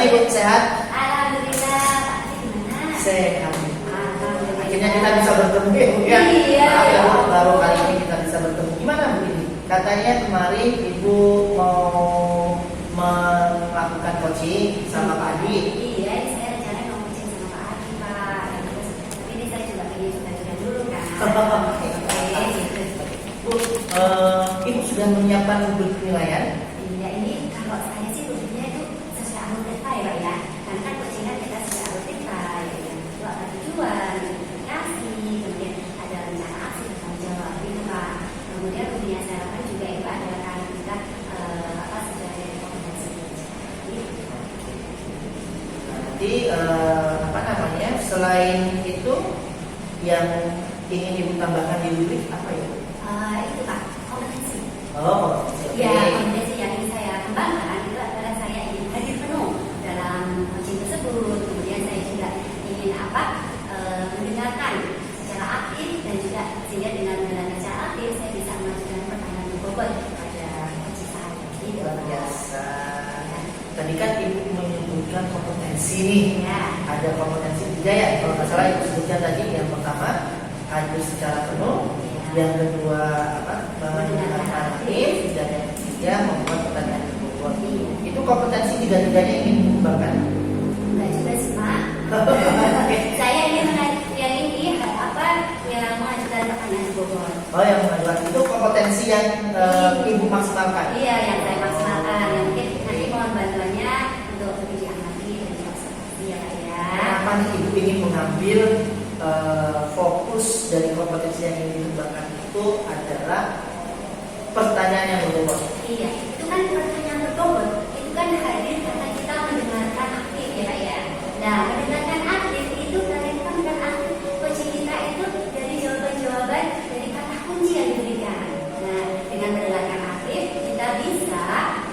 Gimana Ibu, sehat? Alhamdulillah. Gimana? Sehat. Alhamdulillah. Akhirnya kita bisa bertemu ya. Iya. Maaf ya, Bu, baru kali ini kita bisa bertemu. Gimana Bu ini? Katanya kemarin Ibu mau melakukan coaching sama Pak Adi. Iya, ini saya rencana mau coaching sama Pak Adi, Pak. Dan terus, tapi ini saya juga pengen sudah dulu kan. Bu, Ibu sudah menyiapkan rubrik penilaian? Iya, ini kalau saya sih rubriknya itu sesuai alur kita ya, Pak ya. Karena kan coachingan kita sesuai alur kita, ya. Itu ada tujuan, komunikasi, kemudian ada rencana aksi, tanggung jawab, gitu Pak. Kemudian rubriknya saya lakukan juga itu adalah karena kita sebagai kompetensi. Nanti apa namanya? Selain itu yang ingin Ibu tambahkan di rubrik apa ya? Itu Pak, kompetensi. Oh, Ya, kompetensi yang ingin saya kembangkan itu adalah saya ingin hadir penuh dalam coaching tersebut. Kemudian saya juga ingin mendengarkan secara aktif dan juga sehingga dengan mendengarkan secara aktif saya bisa mengajukan pertanyaan berbobot kepada coaching saya. Gitu. luar biasa. Tadi kan Ibu menyebutkan kompetensi nih. Ya. Ada kompetensi 3 ya, kalau nggak salah Ibu sebutkan tadi. Yang pertama hadir secara penuh, yang kedua mendengarkan aktif, dan yang ketiga membuat pertanyaan berbobot. Itu kompetensi 3-tiganya ingin dikembangkan. Enggak juga sih Pak. Saya ingin yang mengajukan pertanyaan berbobot. Oh, yang mengajukan itu kompetensi yang Ibu maksimalkan. Iya, yang saya maksimalkan. Yang mungkin nanti mohon bantuannya untuk lebih diamati dan diobservasi ya Pak ya. Kenapa nih Ibu ingin mengambil fokus dari kompetensi yang ingin dikembangkan itu adalah pertanyaan yang berbobot. Iya, itu kan pertanyaan berbobot. Itu kan hadir karena kita mendengarkan aktif ya Pak ya. Nah, mendengarkan aktif itu karena kita mendengarkan aktif coaching kita itu dari jawaban-jawaban dari kata kunci yang diberikan. Nah, dengan mendengarkan aktif kita bisa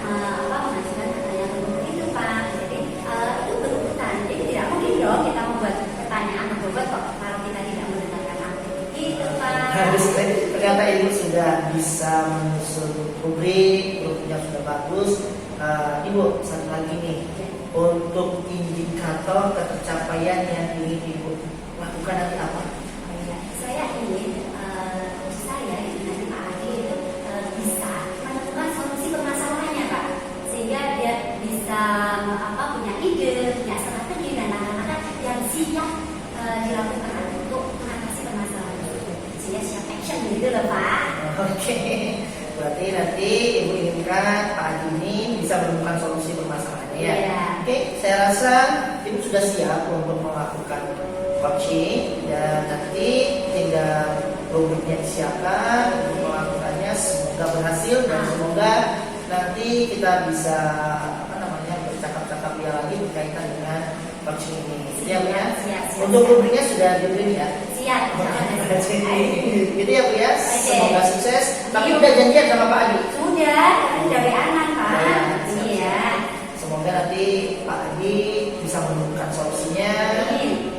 mengajukan pertanyaan berbobot itu Pak. Jadi itu berurutan. Jadi tidak mungkin dong kita membuat pertanyaan berbobot kok kalau kita tidak mendengarkan aktif. Gitu Pak. Ternyata Ibu sudah bisa menyusun rubriknya sudah bagus. Ibu, satu lagi nih, untuk indikator ketercapaian yang ingin Ibu lakukan nanti apa? Saya ingin saya nanti Pak Adi itu bisa menemukan solusi permasalahannya Pak, sehingga dia bisa punya ide, punya strategi dan langkah-langkah yang siap dilakukan untuk mengatasi permasalahan itu, sehingga siap action gitu loh Pak. Oke, berarti nanti Ibu inginkan Pak Adi ini bisa menemukan solusi permasalahannya ya. Iya. Oke, saya rasa Ibu sudah siap untuk melakukan coaching dan nanti tinggal rubriknya disiapkan untuk melakukannya. Semoga berhasil dan semoga nanti kita bisa bercakap-cakap lagi berkaitan dengan coaching ini. Siap ya? Siap. Untuk rubriknya sudah diberi ya. Siap. Gitu ya Bu ya. Oke. Semoga sukses. Tapi udah janjian sama Pak Adi. Sudah, karena sudah aman Pak. Iya. Semoga nanti Pak Adi bisa menemukan solusinya.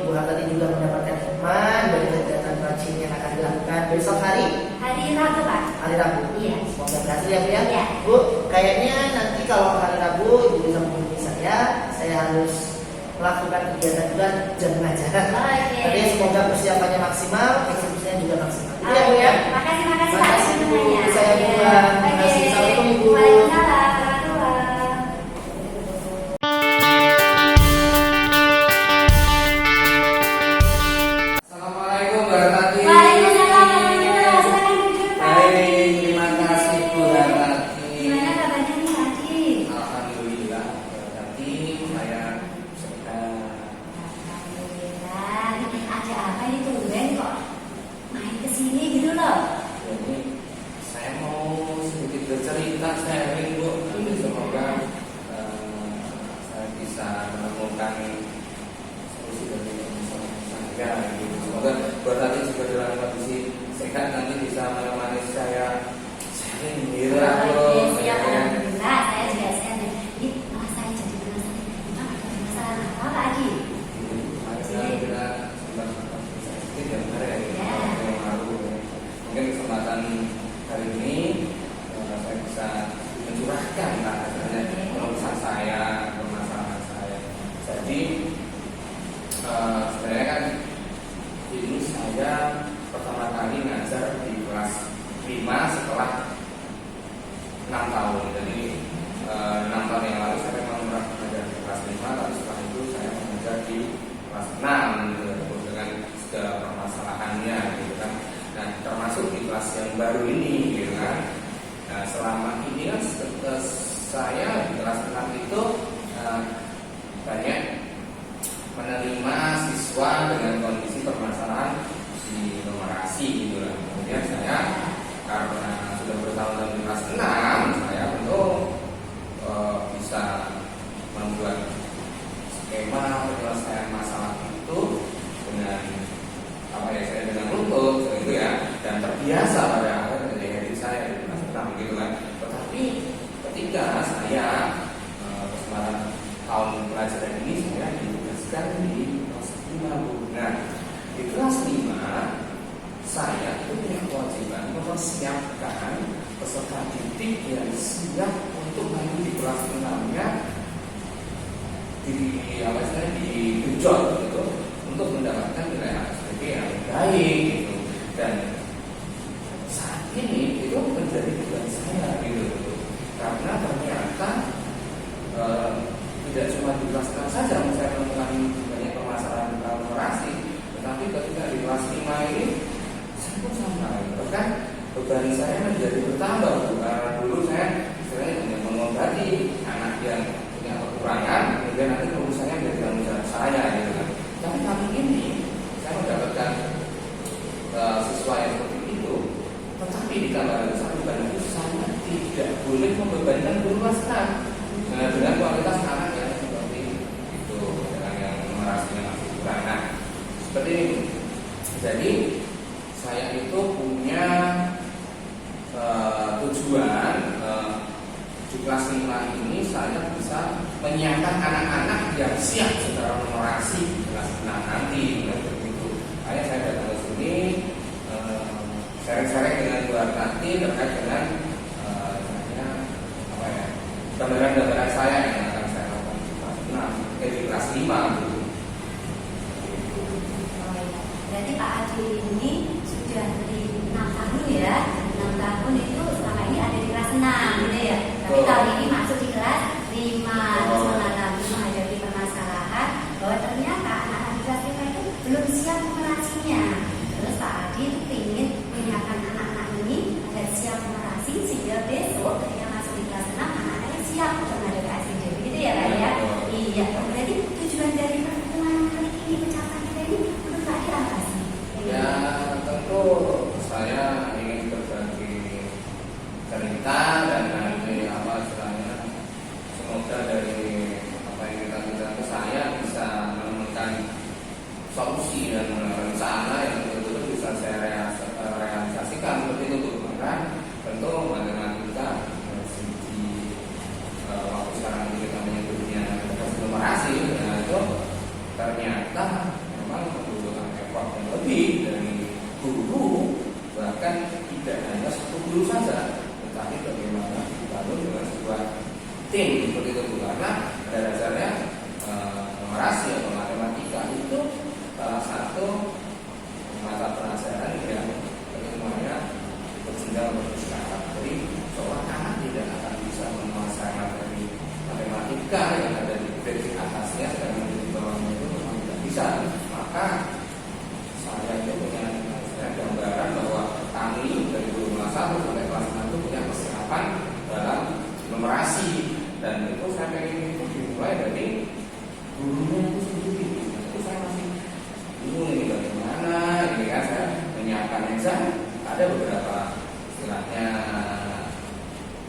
Bu tadi juga mendapatkan hikmah dari kegiatan coaching yang akan dilakukan besok hari Rabu Pak. Hari Rabu. Iya. Semoga berhasil ya Bu ya. Iya. Bu, kayaknya nanti kalau hari Rabu Ibu bisa menghubungi saya harus melakukan kegiatan juga jam pengajaran. Oke. Tapi semoga persiapannya maksimal, eksekusinya juga maksimal. Itu ya Bu ya. Makasih Pak. Makasih Bu. semuanya. Saya Iya. pulang. Terima Oke. kasih. Assalamualaikum Ibu. Waalaikumsalam. Assalamualaikum warahmatullahi wabarakatuh. Waalaikumsalam warahmatullahi wabarakatuh. Silakan duduk Pak. Baik, terima kasih Bu Harati. Gimana kabarnya nih Pak Adi? Alhamdulillah, berarti saya sehat. Alhamdulillah. Ini ada apa nih tumben kok main kesini gitu loh? Jadi saya mau sedikit bercerita sharing Bu. Nanti semoga saya bisa menemukan solusi dari masalah saya. Gitu. Semoga Bu Harati juga dalam kondisi sehat nanti bisa menemani saya sharing gitu lah Bu. Oke, siap. Alhamdulillah. Saya juga sehat. Ini saya jadi penasaran. Memang ada masalah apa Pak Adi? Mungkin kesempatan hari ini saya bisa mencurahkan urusan saya, permasalahan saya. 5 setelah 6 tahun. Jadi 6 tahun yang lalu saya memang mengajar di kelas 5, tapi setelah itu saya mengajar di kelas 6 gitu, dengan segala permasalahannya gitu kan. Nah, termasuk di kelas yang baru ini gitu kan. Nah, selama ini kan saya di kelas 6 itu banyak menerima siswa dengan kondisi permasalahan di numerasi gitu lah. Kemudian saya karena sudah bertahun-tahun di kelas 6, saya tentu bisa membuat skema penyelesaian masalah itu dengan saya dengan lutut gitu ya, dan terbiasa pada dari saya di kelas 6 gitu kan. Tetapi ketika saya kesempatan tahun pelajaran ini saya ditugaskan di kelas 5 Bu. Nah, di kelas 5 saya itu punya kewajiban mempersiapkan peserta didik yang siap untuk nanti di kelas 6-nya digenjot gitu, untuk mendapatkan nilai HSPP yang baik gitu. Dan saat ini itu menjadi tugas saya gitu, karena ternyata tidak cuma di kelas 6 saja saya menemukan banyak permasalahan numerasi, tetapi ketika di kelas 5 ini saya pun sama, bahkan beban saya menjadi bertambah. Karena dulu saya istilahnya hanya mengobati anak yang punya kekurangan, kemudian nanti urusannya menjadi tanggung jawab saya gitu kan. Tapi kali ini saya mendapatkan siswa yang seperti itu, tetapi ditambah lagi satu beban itu saya tidak boleh membebankan guru kelas 6 dengan kualitas anak yang seperti itu, dengan yang numerasinya masih kurang. Nah, seperti ini. Jadi saya itu punya tujuan di kelas 5 ini saya bisa menyiapkan anak-anak yang siap secara numerasi di kelas 6 nanti begitu. Makanya saya datang ke sini sharing-sharing dengan Bu Artati terkait dengan gambaran-gambaran saya yang akan saya lakukan di kelas 6 di kelas 5 gitu. Berarti Pak Adi ini sudah di 6 tahun ya. 6 tahun itu selama ini ada di kelas 6 gitu ya. Tapi tahun ini masuk di kelas 5, terus mengalami menghadapi permasalahan bahwa ternyata anak-anak di kelas 5 itu belum siap numerasinya. Terus Pak Adi itu ingin menyiapkan anak-anak ini agar siap numerasi sehingga besok ketika masuk di kelas 6 anak-anaknya siap untuk menghadapi ASD. Begitu ya Pak ya? Iya. Berarti tujuan dari pertemuan kali ini, ucapan kita ini untuk Pak Adi apa sih? Ya, tentu saya ingin berbagi cerita dan nanti semoga dari apa yang kita bicara itu saya bisa menemukan solusi dan rencana yang betul-betul bisa saya realisasikan seperti itu. Maka tentu matematika di waktu sekarang ini kita menyebutnya numerasi, nah itu ternyata memang membutuhkan effort yang lebih dari guru, bahkan tidak hanya satu guru saja, tetapi bagaimana dibangun dengan sebuah tim seperti itu. Karena pada dasarnya numerasi atau matematika itu salah satu mata pelajaran yang semuanya berjenjang bersejarah. Jadi seorang anak tidak akan bisa menguasai materi matematika yang ada di basic atasnya dan di bawahnya itu memang tidak bisa. Maka saya itu punya gambaran bahwa kami dari guru kelas 1 sampai kelas 6 itu punya persiapan dalam numerasi, dan itu saya pengen itu dimulai dari gurunya itu sendiri. Itu saya masih bingung ini bagaimana ini kan saya menyiapkan exam, ada beberapa istilahnya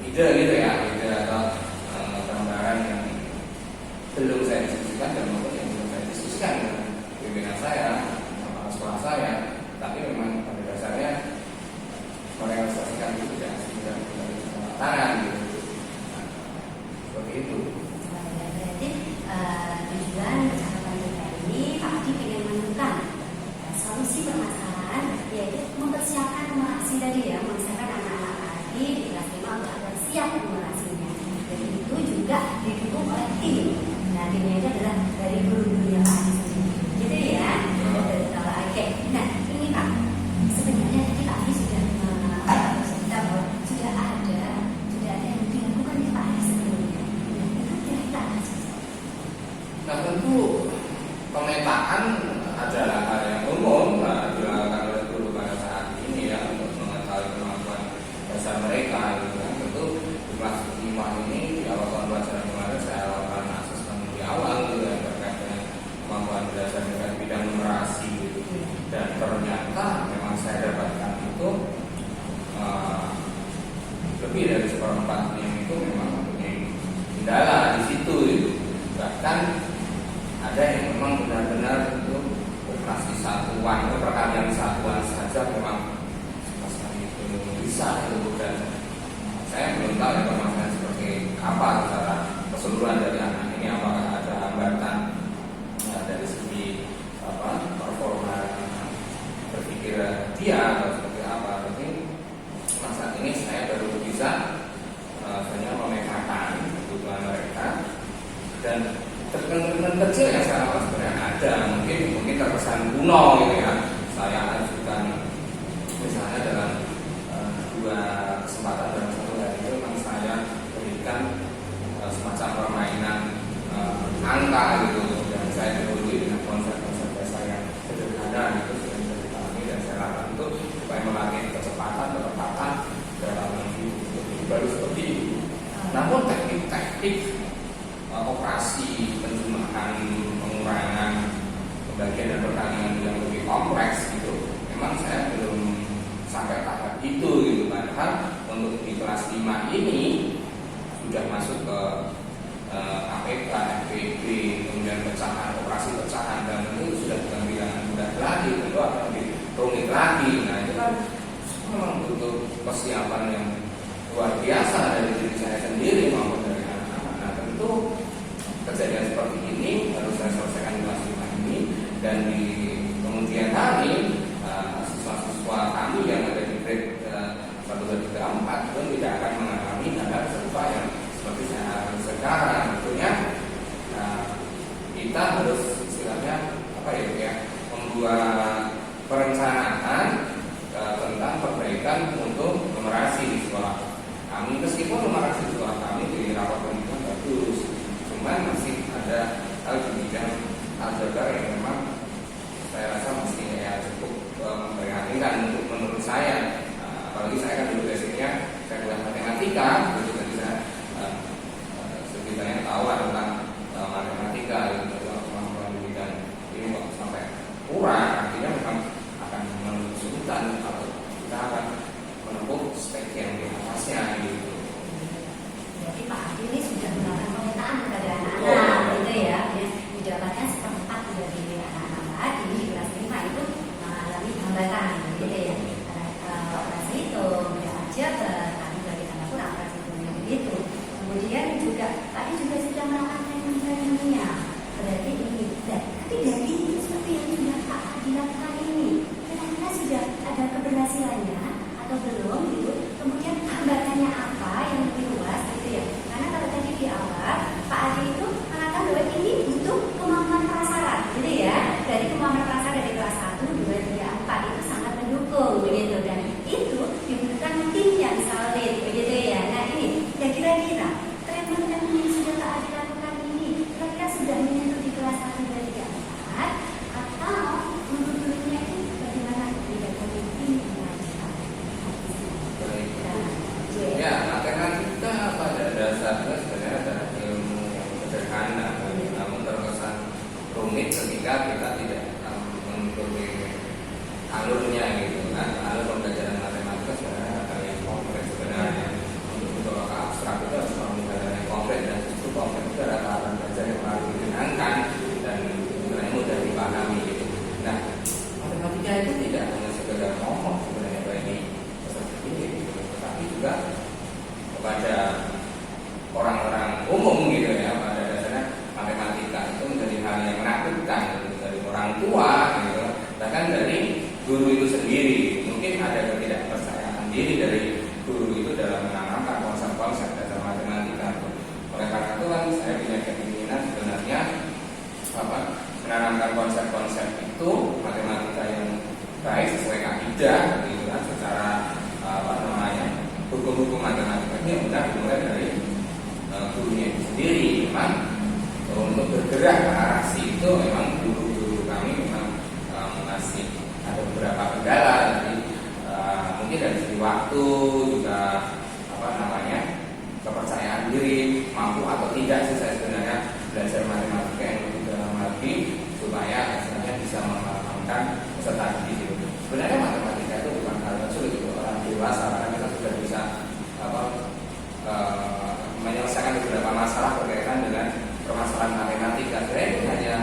ide gitu ya, ide atau gambaran yang belum saya diskusikan dan maupun yang belum saya diskusikan dengan pimpinan saya, kepala sekolah saya. Tapi memang pada dasarnya merealisasikan itu tidak dari tangan gitu. Nah, seperti itu. Berarti tujuan percakapan kita ini Pak Adi ingin menemukan solusi permasalahan, yaitu mempersiapkan numerasi tadi ya, mempersiapkan anak-anak Pak Adi di kelas 5 untuk agar siap numerasinya. Dan itu juga didukung oleh tim. Nah, timnya itu adalah dari guru-gurunya Pak Adi sendiri. Gitu ya. Oke. Nah, ini Pak, sebenarnya tadi Pak Adi sudah Nah tentu pemetaan adalah hal yang umum dilakukan oleh guru pada saat ini ya untuk mengetahui kemampuan dasar mereka gitu kan. Tentu di kelas 5 ini di awal tahun pelajaran kemarin saya lakukan asesmen di awal gitu ya terkait dengan kemampuan dasar dengan bidang numerasi gitu. Dan ternyata memang saya dapatkan itu lebih dari seperempatnya itu memang mempunyai kendala di situ gitu. Bahkan ada yang memang benar-benar itu operasi satuan atau perkalian satuan saja memang sama sekali itu bisa itu. Dan saya belum tahu ya permasalahan seperti apa secara keseluruhan dari anak ini, apakah ada hambatan dari segi performa berpikir dia atau seperti apa. Tapi saat ini saya baru bisa hanya memetakan kebutuhan mereka, dan terkena kecil yang saya lakukan sebenarnya ada mungkin terkesan kuno gitu ya. Saya ajukan misalnya dalam 2 kesempatan dalam 1 hari itu memang saya berikan semacam permainan angka gitu, dan saya dihului dengan konsep-konsep dasar yang sederhana gitu sudah bisa dipahami, dan saya lakukan itu supaya melatih kecepatan, ketepatan dalam baru seperti itu. Namun teknik-teknik operasi penjumlahan, pengurangan, pembagian dan perkalian yang lebih kompleks gitu, memang saya belum sampai tahap itu gitu. Padahal untuk di kelas 5 ini sudah masuk ke APK, FPB, kemudian pecahan, operasi pecahan, dan itu sudah bukan bilangan mudah lagi, tentu akan lebih rumit lagi. Nah itu kan memang butuh persiapan yang luar biasa dari diri saya sendiri maupun dari anak-anak. Nah tentu kejadian seperti ini harus saya selesaikan di kelas 5 ini, dan di kemudian hari siswa-siswa kami yang ada di grade 1, 2, 3, 4 pun tidak akan mengalami hal serupa yang seperti saya alami sekarang. Tentunya kita harus istilahnya membuat perencanaan tentang perbaikan untuk numerasi di sekolah kami. Meskipun numerasi di sekolah kami di rapat pendidikan bagus, cuman masih ada hal di bidang aljabar yang memang saya rasa masih cukup memprihatinkan menurut saya. Apalagi saya kan dulu basicnya saya kuliah matematika, jadi saya setidaknya tahu tentang matematika gitu. Kemampuan di bidang ini kok sampai kurang, artinya memang akan kesulitan atau kita akan menempuh spek yang di atasnya gitu. Jadi Pak Adi ini sudah melakukan pemetaan kepada anak-anak gitu ya, didapatkan seperempat dari anak-anak Pak Adi di kelas 5 itu mengalami hambatan gitu ya. Operasi itu aljabar, tadi dari tanda kurang operasi itu begitu. Kemudian juga tadi juga sudah melakukan training-trainingnya. Berarti ini, tapi dari itu seperti yang sudah Pak Adi lakukan ini, kira-kira sudah ada keberhasilannya atau belum gitu? Kemudian hambatannya apa yang lebih luas gitu ya? Karena kalau tadi di awal Pak Adi itu mengatakan bahwa ini butuh kemampuan prasarat gitu ya. Dari kemampuan prasarat dari kelas 1, 2, 3, 4 itu sangat mendukung begitu, dan itu dibutuhkan tim yang solid begitu ya. Nah ini ya kira-kira treatment yang sudah Pak Adi lakukan ini kira-kira sudah menyentuh di kelas 1, 2, 3, 4 atau untuk gurunya itu bagaimana tidak tim yang lanjut? Ya, matematika pada dasarnya sebenarnya adalah ilmu yang sederhana, namun terkesan rumit ketika kita tidak mengikuti alurnya gitu kan. Alur pembelajaran matematika sebenarnya ada yang konkret sebenarnya. Untuk mencoba ke abstrak itu harus pembelajaran yang konkret, dan justru konkret itu adalah tahapan belajar yang paling menyenangkan dan sebenarnya mudah dipahami gitu. Nah, matematika itu tidak hanya sekedar ngomong sebenarnya bagi peserta didik gitu, tetapi juga kepada orang-orang umum gitu ya. Pada dasarnya matematika itu menjadi hal yang menakutkan gitu, dari orang tua gitu, bahkan dari guru itu sendiri. Mungkin ada ketidakpercayaan diri dari guru itu dalam menanamkan konsep-konsep dasar matematika. Oleh karena itu kan saya punya keinginan sebenarnya menanamkan konsep-konsep itu matematika yang baik sesuai kaidah gitu kan, secara hukum-hukum matematika ini benar dimulai dari gurunya itu sendiri. Memang untuk bergerak ke arah situ memang guru-guru kami memang masih ada beberapa kendala. Jadi mungkin dari segi waktu juga kepercayaan diri, mampu atau tidak sih saya sebenarnya belajar matematika yang lebih dalam lagi supaya istilahnya bisa mengamalkan peserta didik itu. Sebenarnya matematika itu bukan hal yang sulit untuk orang dewasa karena kita sudah bisa menyelesaikan beberapa masalah berkaitan dengan permasalahan matematika. Sebenarnya itu hanya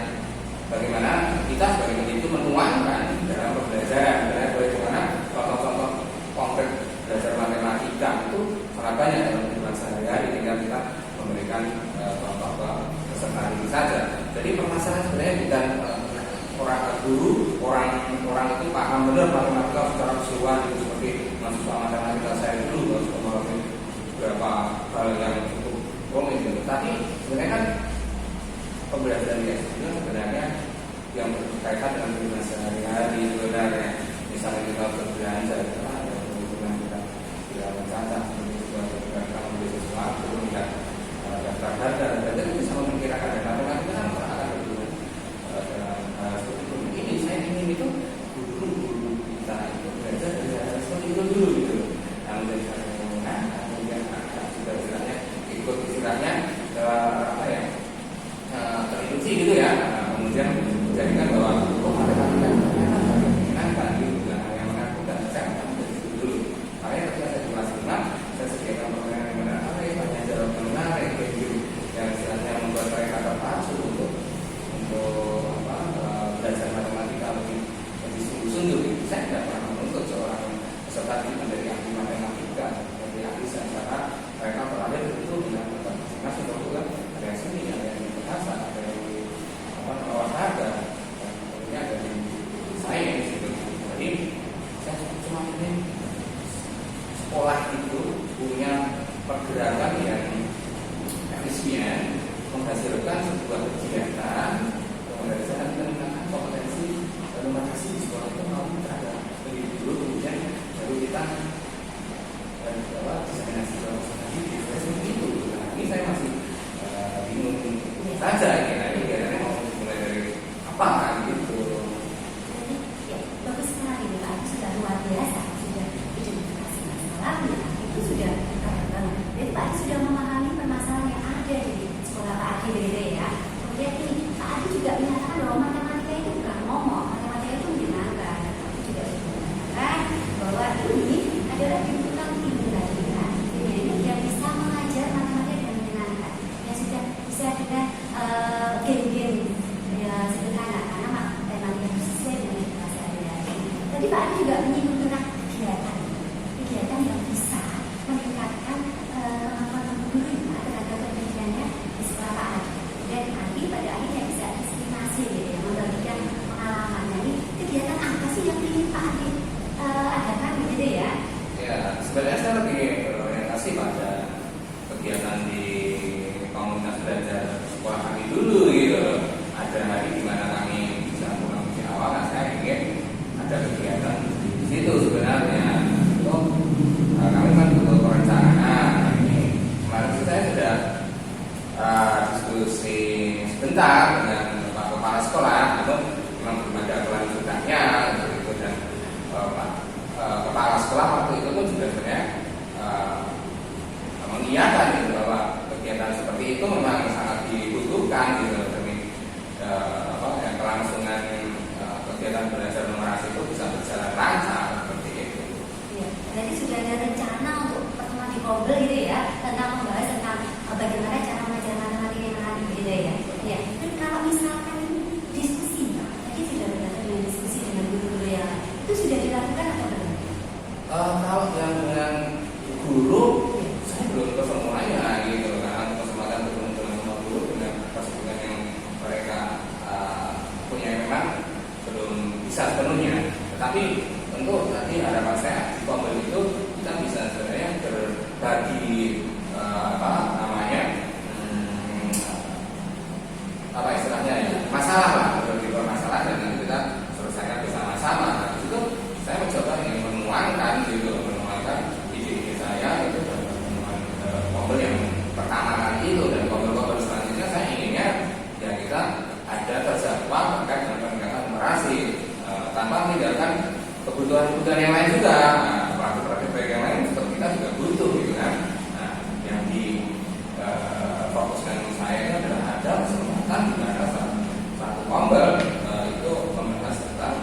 bagaimana kita sebagai pendidik itu menuangkan dalam pembelajaran. Bagaimana contoh-contoh konkret belajar matematika itu sangat banyak dalam kehidupan sehari-hari, tinggal kita memberikan contoh ke peserta didik saja. Jadi permasalahan sebenarnya bukan orang guru, orang itu paham benar matematika secara keseluruhan itu seperti mahasiswa matematika saya dulu harus memahami beberapa hal yang cukup rumit gitu. Tapi sebenarnya kan pembelajaran di SD sebenarnya yang berkaitan dengan kehidupan sehari-hari sebenarnya. Misalnya kita berbelanja, ada kebutuhan kita mencatat, ketika kita membeli sesuatu, kita daftar harga, dan itu bisa memperkirakan dan matematika kan akan berhubungan dalam seperti itu. Ini saya ingin itu guru-guru kita itu belajar dari hal seperti itu dulu gitu. Yang menjadi kemudian sudah istilahnya ikut istilahnya terinduksi gitu ya. Kemudian menjadikan bahwa matematika menyenangkan gitu, bukan hal yang menakutkan. Saya akan dari situ dulu. Makanya ketika saya di kelas 5, saya sediakan permainan yang menarik, banyak jalan yang menarik, yang istilahnya membuat mereka terpacu untuk belajar matematika lebih sungguh-sungguh. Saya tidak pernah menuntut seorang peserta didik menjadi ahli matematika, menjadi ahli sains, karena mereka terlahir itu dengan masing-masing kebetulan ada yang seni, ada yang di bahasa, ada yang di olahraga, dan tentunya ada di sains gitu. Jadi saya cuma ingin sekolah itu punya pergerakan yang efisien, menghasilkan sebuah kegiatan pembelajaran tentang kompetensi dan inovasi di sekolah itu mau terhadap pendidik dulu, kemudian baru kita diseminasi ke peserta didik. Seperti itu. Nah, ini saya masih bingung saja ini. Nah, ini kira-kira mau mulai dari apa kan gitu. Jadi ya, bagus sekali Pak, itu sudah luar biasa, sudah identifikasi masalahnya, itu sudah keren banget. Jadi Pak sudah memahami permasalahan yang ada di sekolah Pak Adi Bede ya. Kemudian ini Pak Adi juga menyatakan bahwa matematika itu bukan momok, matematika itu menyenangkan. Tapi juga mengatakan bahwa ini adalah tuntutan tinggi lagi kan. Jadi ini yang bisa mengajar matematika dengan menyenangkan, yang sudah bisa dengan game-game ya, sederhana karena matematika itu sesuai dengan kelas sehari-hari. Tadi Pak Adi juga menyinggung tentang kegiatan yang bisa meningkatkan kemampuan guru tenaga pendidikannya di sekolah Pak Adi. Dan nanti pada akhirnya bisa estimasi gitu ya, membagikan pengalaman. Jadi kegiatan apa sih yang ingin Pak Adi adakan gitu ya? Ya, sebenarnya saya lebih berorientasi pada kegiatan di komunitas belajar sekolah kami dulu gitu. Ada hari di mana kami bisa pulang di awal, nah saya ingin ada kegiatan di situ sebenarnya. Itu kami kan butuh perencanaan. Ini kemarin saya sudah diskusi sebentar dengan Pak Kepala Sekolah, itu memang belum ada kelanjutannya gitu, dan Pak Kepala Sekolah waktu itu pun juga sebenarnya mengiyakan gitu bahwa kegiatan seperti itu memang sangat dibutuhkan gitu demi kelangsungan kegiatan belajar numerasi itu bisa berjalan lancar seperti itu. Iya, jadi sudah ada rencana untuk pertemuan di Kobel gitu ya, tentang membahas tentang bagaimana cara mengajar matematika yang menarik gitu ya. Ya, dan kalau misalkan diskusi, tadi sudah berlaku dengan diskusi dengan guru-guru yang lain, itu sudah dilakukan atau belum? Kalau yang dengan guru, saya belum kesemuanya gitu, karena kesempatan bertemu dengan semua guru dengan kesibukan yang mereka punya memang belum bisa sepenuhnya. Tetapi tentu nanti harapan saya di Kobel itu kita bisa sebenarnya berbagi masalah lah, berbagi masalah dan nanti kita selesaikan bersama-sama. Nah, itu saya mencoba ingin menuangkan ide-ide saya itu dalam pertemuan Kobel yang pertama kali itu, dan Kobel-Kobel selanjutnya saya inginnya ya kebutuhan yang lain juga. Nah, praktik-praktik baik yang lain tetap kita juga butuh gitu kan. Nah, yang di fokuskan saya itu adalah ada kesempatan di mana satu kombel itu membahas tentang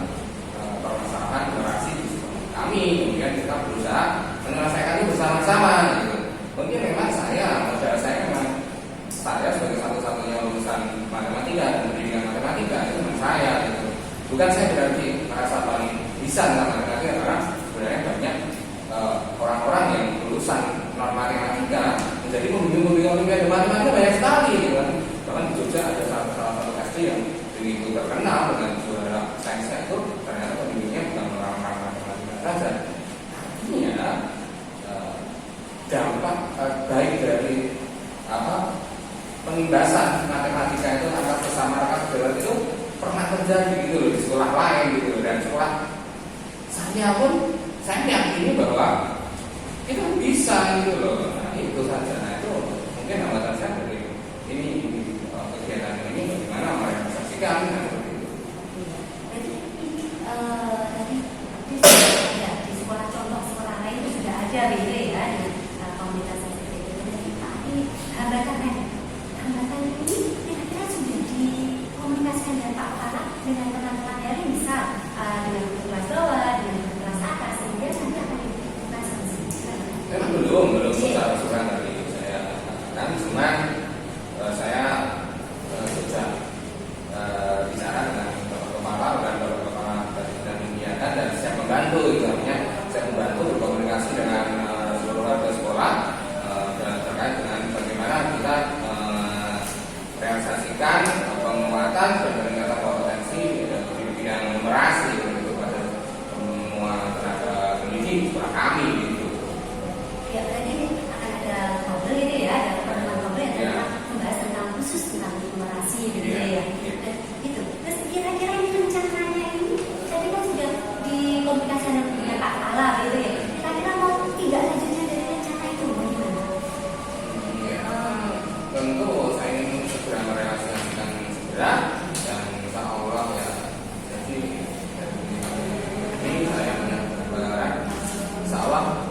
permasalahan generasi di sekolah kami. Kemudian kita berusaha menyelesaikan itu bersama-sama gitu. Mungkin memang modal saya memang saya sebagai satu-satunya lulusan matematika dan pendidikan matematika itu memang saya gitu. Bukan saya berarti merasa paling bisa tentang matematika karena sebenarnya banyak orang-orang yang lulusan non matematika menjadi pembimbing olimpiade matematika banyak sekali gitu kan. Bahkan di Jogja ada salah satu SD yang begitu terkenal dengan juara sainsnya itu ternyata pembimbingnya bukan orang-orang matematika saja. Artinya dampak baik dari penimbasan matematika itu antar sesama rekan sejawat itu pernah terjadi gitu loh di sekolah lain gitu loh. Dan sekolah saya pun saya meyakini bahwa itu bisa gitu loh. Nah itu saja. Nah itu mungkin hambatan saya dari ini kegiatan ini bagaimana merealisasikan seperti itu. Tadi di sekolah contoh sekolah lain itu sudah ada gitu ya komunitas seperti itu. Tapi hambatan ini kira-kira sudah dikomunikasikan dengan Pak Kepala dengan teman-teman dari misal dengan kelas bawah, dengan kelas atas, sehingga nanti akan dibutuhkan solusi. Memang belum secara keseluruhan dari saya katakan, cuma saya sejak bicara dengan Bapak Kepala dan Bapak Kepala dan mengiyakan dan siap membantu gitu, artinya saya membantu berkomunikasi dengan seluruh warga sekolah dan terkait dengan bagaimana kita realisasikan penguatan dan peningkatan kompetensi di bidang numerasi gitu pada semua tenaga pendidik sekolah kami gitu. Ya, berarti akan ada ngobrol gitu ya, ada pertemuan ngobrol yang membahas tentang khusus tentang numerasi gitu ya. Dan gitu. Terus kira-kira ini rencananya ini tadi kan sudah dikomunikasikan dengan Pak Kepala gitu ya. Kira-kira mau tidak lanjutnya dari rencana itu bagaimana? Tentu saya ingin segera merealisasikan segera dan insya Allah ya. Jadi ini saya menyatakan insya Allah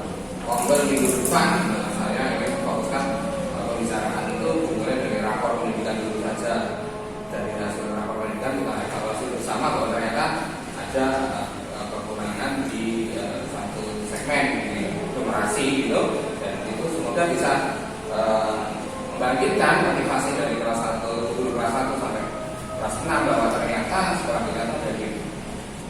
kombel minggu depan saya ingin fokuskan pembicaraan itu mulai dari rapor pendidikan dulu saja. Dari hasil rapor pendidikan kita evaluasi bersama bahwa ternyata ada kekurangan di satu segmen di numerasi gitu, dan itu semoga bisa membangkitkan motivasi dari kelas 1 guru kelas 1 sampai kelas 6 bahwa ternyata sekolah kita itu dari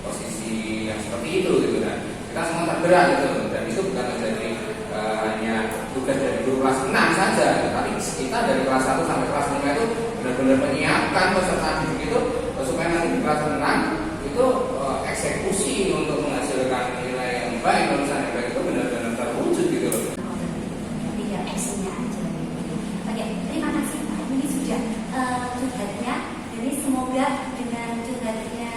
posisi yang seperti itu gitu kan. Kita semua tergerak gitu, dan itu bukan menjadi hanya tugas dari guru kelas 6 saja, tapi kita dari kelas 1 sampai kelas 5 itu benar-benar menyiapkan peserta didik itu supaya nanti di kelas 6 itu eksekusi untuk menghasilkan nilai yang baik, lulusan yang baik itu benar-benar terwujud gitu loh. Tidak isinya aja. Oke, terima kasih Pak. Ini sudah curhatnya. Jadi semoga dengan curhatnya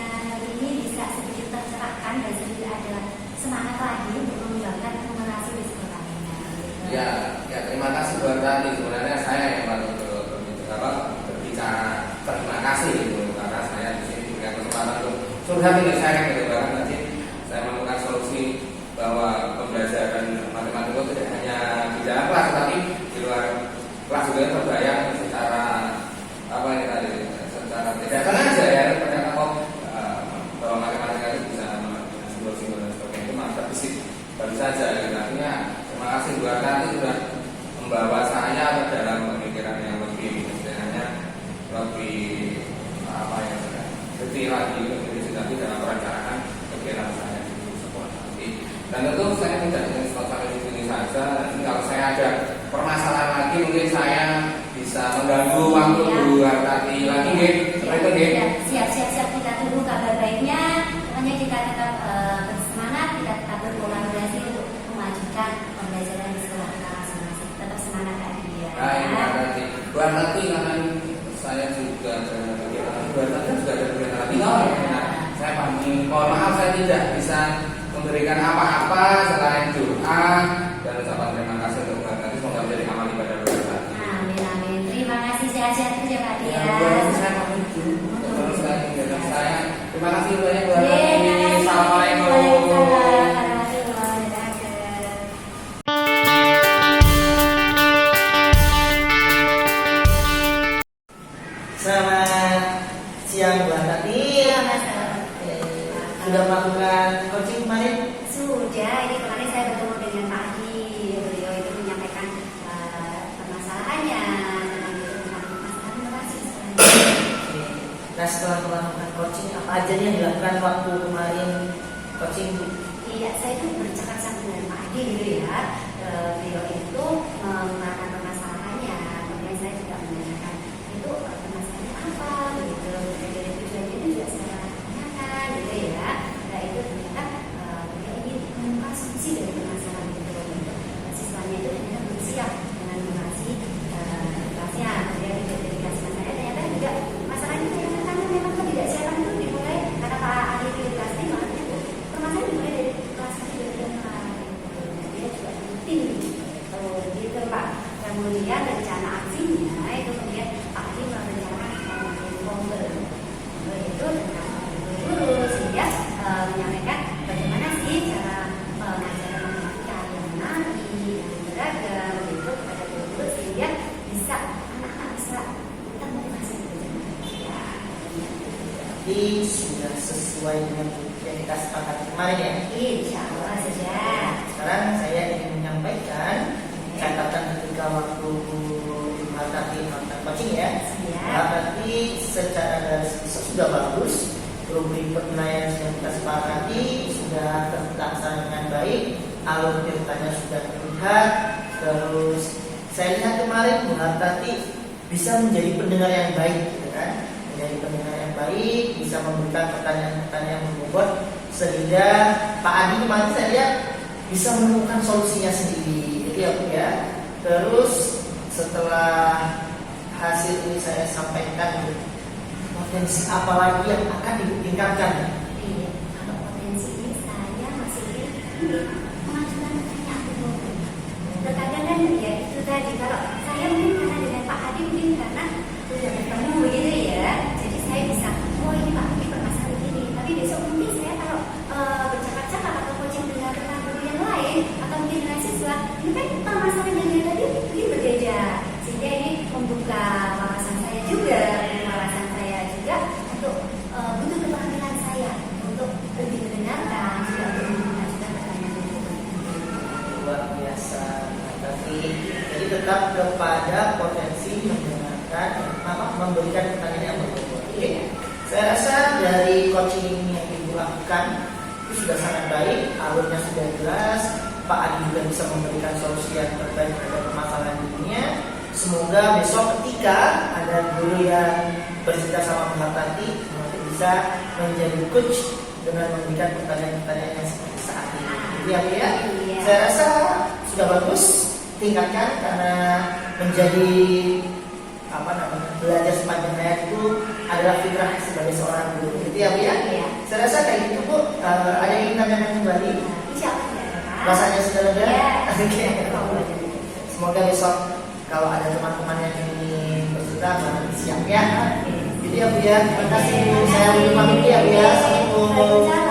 ini bisa sedikit tercerahkan dan sedikit ada semangat lagi untuk mengembangkan numerasi di sekolah ini. Ya, terima kasih buat tadi. Sebenarnya saya yang patut berbicara terima kasih gitu, karena saya di sini punya kesempatan untuk curhat ini saya gitu, karena nanti saya menemukan solusi bahwa pembelajaran matematika tidak hanya di dalam kelas, tapi di luar kelas juga terbayang secara secara tidak sengaja ya, ternyata bahwa matematika itu bisa simbol-simbol dan sebagainya itu mantap fisik baru saja gitu. Artinya terima kasih buat nanti sudah membawa saya ke dalam pemikiran yang lebih istilahnya lebih detail lagi, lebih detail dalam perencanaan kegiatan saya di sekolah nanti. Dan tentu saya tidak ingin stop sampai di sini saja. Nanti kalau saya ada permasalahan lagi mungkin saya bisa mengganggu waktu Bu Hartati lagi seperti itu. Siap kita tunggu kabar baiknya. Pokoknya kita tetap bersemangat, kita tetap berkolaborasi untuk memajukan pembelajaran di sekolah kita masing-masing. Tetap semangat lagi ya. Baik, Bu Hartati kan saya juga juga ada kegiatan lagi. Saya mohon maaf saya tidak bisa memberikan apa-apa selain doa dan ucapan terima kasih untuk Bu Hartati. Semoga menjadi amal ibadah Bu Hartati. Amin. Terima kasih, sehat-sehat terus ya Pak Dia. Saya pamit dulu. Terus saya terima kasih banyak Bu Hartati. Assalamualaikum. siang Bu Tati. Iya Mas. Sudah melakukan coaching kemarin? Sudah, ini kemarin saya bertemu dengan Pak Adi. Beliau itu menyampaikan permasalahannya tentang masalah relasi. Nah, setelah melakukan coaching, apa aja nih yang dilakukan waktu kemarin coaching Bu? Iya, saya itu bercakap sama dengan Pak Adi gitu ya. Beliau itu mengungkapkan permasalahannya, kemudian saya juga menanyakan itu permasalahannya apa, gitu. Dari tujuannya itu juga saya tanyakan, gitu ya. Nah itu ternyata beliau ingin menemukan solusi dari permasalahan itu. Siswanya itu ternyata belum siap dengan mengatasi kelasnya. Kemudian dikasihkan saya ternyata juga masalahnya ternyata karena memang ketidaksiapan itu dimulai karena Pak Adi itu di kelas 5 itu permasalahan dimulai dari kelas 1 dari yang lain. Dia juga penting gitu Pak. Kemudian rencana aksinya itu kemudian Pak Adi merencanakan kompel itu tentang guru sehingga menyampaikan bagaimana sih cara mengajarkan matematika yang menarik, yang beragam gitu kepada guru sehingga bisa anak-anak bisa termotivasi belajar. Jadi sudah sesuai dengan yang kita sepakati kemarin ya. Insya Allah sudah. Sekarang saya ingin menyampaikan catatan ketika waktu Bu Tati melakukan coaching ya. Berarti secara garis besar sudah bagus. Rubrik penilaian yang kita sepakati sudah terlaksana dengan baik. Alur ceritanya sudah terlihat. Terus saya lihat kemarin Bu Tati bisa menjadi pendengar yang baik, gitu kan? Menjadi pendengar yang baik, bisa memberikan pertanyaan-pertanyaan yang berbobot sehingga Pak Adi kemarin saya lihat bisa menemukan solusinya sendiri, gitu ya Bu ya. Terus setelah hasil ini saya sampaikan, potensi apa lagi yang akan ditingkatkan? Iya, kalau potensi ini saya masih ingin mengajukan pertanyaan dulu. Terkadang kan ya itu tadi kalau saya mungkin karena dengan Pak Adi mungkin karena sudah bertemu begitu ya, jadi saya bisa oh ini Pak Adi permasalahan ini. Tapi besok mungkin saya kalau bercakap-cakap atau coaching dengan rekan guru yang lain atau mungkin dengan siswa, ini kan permasalahan yang tadi mungkin berbeda. Sehingga ini membuka wawasan saya juga, wawasan saya juga untuk butuh keterampilan saya untuk lebih mendengarkan juga untuk mengajukan pertanyaan itu. Luar biasa. Tapi jadi tetap kepada potensi mendengarkan, memberikan pertanyaan yang berbobot. Oke. Saya rasa dari coaching yang Ibu lakukan itu sudah sangat baik, alurnya sudah jelas. Pak Adi juga bisa memberikan solusi yang terbaik terhadap permasalahan dirinya. Semoga besok ketika ada guru yang bercerita sama Bu Tati, bisa menjadi coach dengan memberikan pertanyaan-pertanyaan yang seperti saat ini. Jadi ya, Bu ya. Iya. Saya rasa sudah bagus, tingkatkan karena menjadi belajar sepanjang hayat itu adalah fitrah sebagai seorang guru. Gitu ya Bu ya. Iya. Saya rasa kayak gitu Bu. Ada yang ingin tanyakan kembali? Insya Allah ya, Pak. Rasanya sudah lega? Ya. Oke. Semoga besok kalau ada teman-teman yang ingin bercerita siap ya. Jadi ya Bu ya. Terima kasih. Saya pamit ya Bu ya. Assalamualaikum.